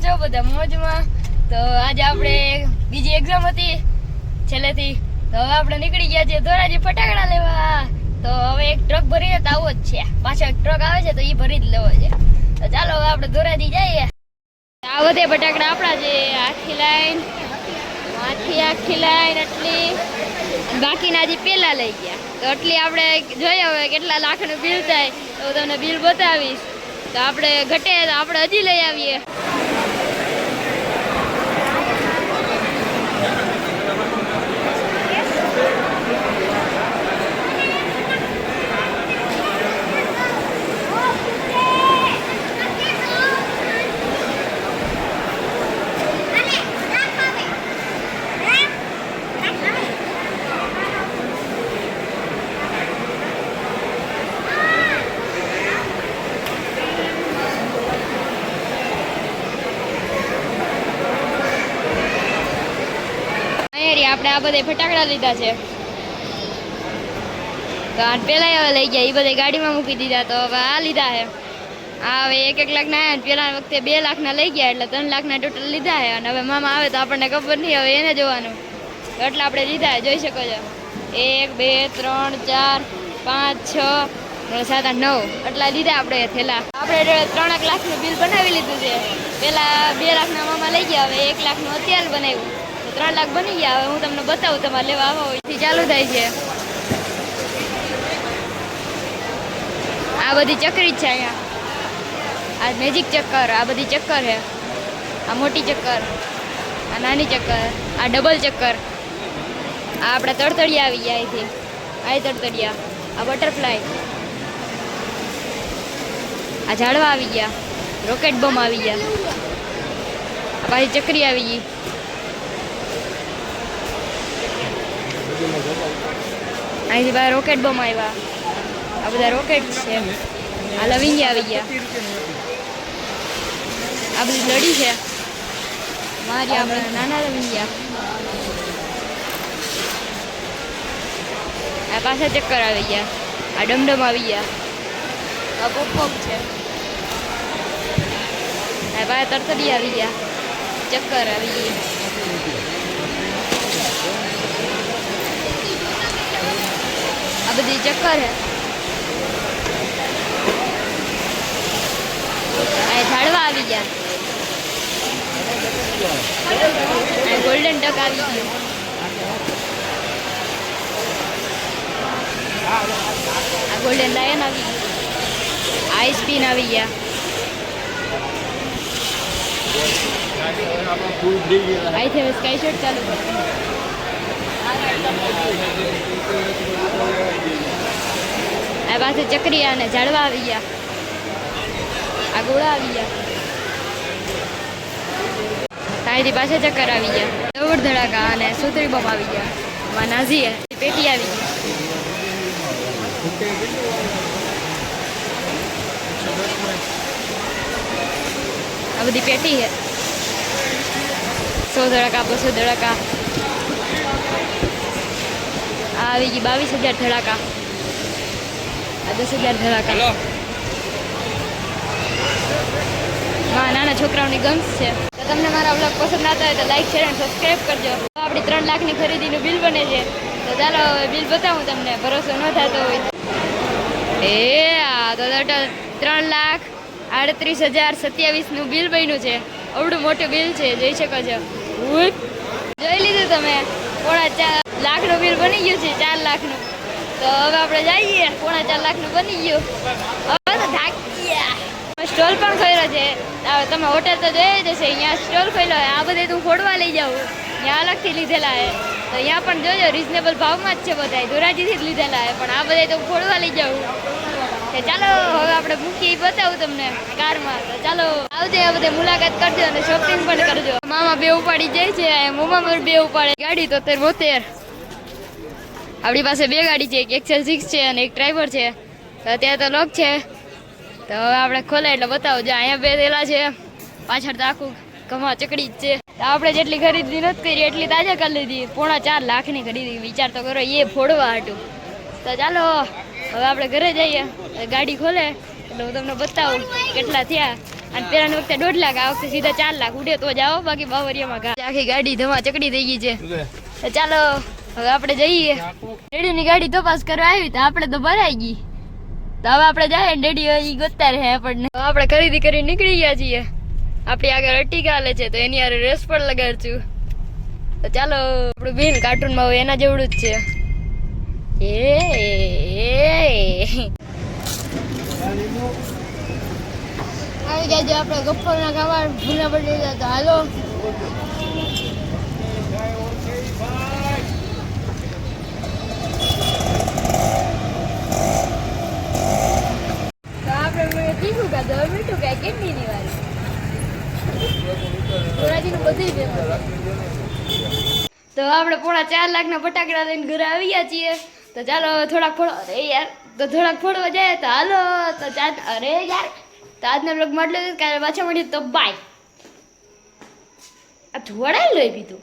છો બધા મોજમાં? તો આજે આપણે બીજી એક્ઝામ હતી છેલ્લેથી, તો હવે આપણે નીકળી ગયા છે ધોરાજી ફટાકડા લેવા. તો હવે એક ટ્રક ભરીને તો આવો જ છે, પાછો એક ટ્રક આવે છે તો એ ભરી જ લેવો છે. તો ચાલો હવે આપણે ધોરાજી જઈએ. આ બધે ફટાકડા આપણા છે, આખી લાઈન આખી લાઈન એટલી, બાકીના હજી પેલા લઈ ગયા. તો એટલી આપણે જોઈએ હવે કેટલા લાખનું બિલ થાય તો તમને બિલ બતાવીશ. તો આપણે ઘટે તો આપણે હજી લઈ આવીએ. આપણે આ બધા ફટાકડા લીધા છે, તો આ પેલા હવે લઈ ગયા, એ બધા ગાડીમાં મૂકી દીધા. તો હવે આ લીધા છે, આ હવે 1-1 લાખના. પેલા વખતે 2 લાખના લઈ ગયા એટલે 3 લાખના ટોટલ લીધા છે. અને હવે મામા આવે તો આપણને ખબર નહીં, હવે એને જોવાનું. તો એટલે આપણે લીધા છે, જોઈ શકો છો. 1 2 3 4 5 6 7 8 9 એટલા લીધા આપણે થેલા. આપણે 3 લાખનું બિલ બનાવી લીધું છે. પેલા 2 લાખના મામા લઈ ગયા, હવે 1 લાખનું અત્યારે બનાવ્યું. 3 લાખ બની ગયા. હવે હું તમને બતાવું, તમારે લેવા આવો એથી ચાલુ થાય છે. આ બધી ચક્રી જ છે અહીંયા, આ મેજિક ચક્કર, આ બધી ચક્કર છે. આ મોટી ચક્કર, આ નાની ચક્કર, આ ડબલ ચક્કર. આ આપણા તડતડિયા આવી ગયા અહીંથી, આ તડતડિયા, આ બટરફ્લાય, આ ઝાડવા આવી ગયા, રોકેટ બોમ્બ આવી ગયા, આ પાછી ચક્રી આવી ગઈ. અહીંથી બહાર રોકેટ બોમ્બ આવ્યા, આ બધા રોકેટ છે. આ લવિંગી આવી ગયા, આ બધી લડી છે મારી, આપણે નાના લવિંગિયા. આ પાછા ચક્કર આવી ગયા, આ ડમડમ આવી ગયા, આ પોપ છે, આ પાછા તરતડી આવી ગયા, ચક્કર આવી ગઈ. આ બધી ચક્કર હે, આ ઝાડવા આવી ગયા, આ ગોલ્ડન ડક આવી ગયું, આ ગોલ્ડન લાયન આવી ગયું, આઈ સ્પિન આવી ગયા. અહીંથી હવે સ્કાય શોટ ચાલુ કરે. આ પાસે ચક્રિયા અને ઝાડવા આવી ગયા, આ ગોળા આવી ગયા, અહીંથી પાછા ચક્કર આવી ગયા, દોડ ધડાકા અને સુતરી બોમ્બ આવી ગયા. માં નાઝી પેટી આવી ગઈ. આ બધી પેટી છે, 100 ધડાકા 200 ધડાકા. આ આવી ગઈ 22,000 ધડાકા, આ 10,000 ધડાકા. હા, નાના છોકરાઓની ગમ્સ છે. તો તમને મારા વ્લોગ પસંદ આવતા હોય તો લાઈક શેર અને સબસ્ક્રાઈબ કરજો. આપણી 3 લાખની ખરીદીનું બિલ બને છે. તો ચાલો બિલ બતાવું તમને, ભરોસો ન થતો હોય. આ તો 3,38,027નું બિલ બન્યું છે. અવડું મોટું બિલ છે, જોઈ શકો છો. જોઈ લીધું તમે, 4.5 લાખનું બિલ બની ગયું છે, 4 લાખનું. તો હવે આપણે જઈએ, 4.5 લાખનું બની ગયું. હવે તો થાકી ગયા. સ્ટોલ પણ ખોલ્યો છે, તમે હોટેલ તો જોઈ જશે. અહીંયા સ્ટોલ ખોલ્યો હોય, આ બધે તું ફોડવા લઈ જાઉં, ત્યાં અલગથી લીધેલા છે. તો અહીંયા પણ જોજો, રિઝનેબલ ભાવમાં જ છે બધા, ધોરાજીથી જ લીધેલા છે. પણ આ બધે તો ફોડવા લઈ જાઉં. કે ચાલો હવે આપણે મૂકી બતાવું તમને કારમાં. તો ચાલો આવજે, આ બધે મુલાકાત કરજો અને શોપિંગ પણ કરજો. મામા 2 ઉપાડી જાય છે, મોમા 2 ઉપાડે. ગાડી 73-72. આપણી પાસે 2 ગાડી છે, એક XL6 છે અને એક ડ્રાઈવર છે. તો અત્યારે તો લોક છે. તો હવે આપણે ખોલે એટલે બતાવો. જો અહીંયા 2 થેલા છે, પાછળ તો આખું ઘમા ચકડી જ છે. તો આપણે જેટલી ખરીદી નથી કરી એટલી તાજા કરી લીધી. 4.5 લાખની ખરીદી, વિચાર તો કરો, એ ફોડવા હાટું. તો ચાલો હવે આપણે ઘરે જઈએ. ગાડી ખોલે એટલે હું તમને બતાવું કેટલા થયા. અને પેલાની વખતે 1.5 લાખ, આ વખતે સીધા 4 લાખ ઉડે તો જાઓ, બાકી બાવરિયામાં ઘા. આખી ગાડી ધમા ચકડી થઈ ગઈ છે. તો ચાલો હવે આપણે જઈએ. ડેડીની ગાડી તપાસ કરવા આવી તો આપણે તો ભરાઈ ગઈ. તો હવે આપણે જાય ને ડેડી ઈ ગોતતા રહે આપણને. હવે આપણે ખરીદી કરી નીકળી ગયા છીએ. આપણી આગળ અર્ટિગા હાલે છે તો એની હારે રેસ પણ લગાડશું. તો ચાલો આપણું બેન કાર્ટૂનમાં હોય એના જેવડું જ છે. આવી જાય આપણે ગપ્પોના ખાવા ભૂના પડી જાય તો હાલો. તો આપણે તીખું ખાધું, મીઠું ખાય કેટલીની વારી ધોરાજીનું બધું ફેમસ. તો આપણે 4.5 લાખના ફટાકડા લઈને ઘરે આવી ગયા છીએ. તો ચાલો થોડાક ફોડવા. અરે યાર, તો થોડાક ફોડવા જાય તો હાલો. તો અરે યાર, તો આજના બ્લોગમાં એટલું જ. કાલે પાછા મળીએ તો બાય. આ થોડા લોહી પીધું.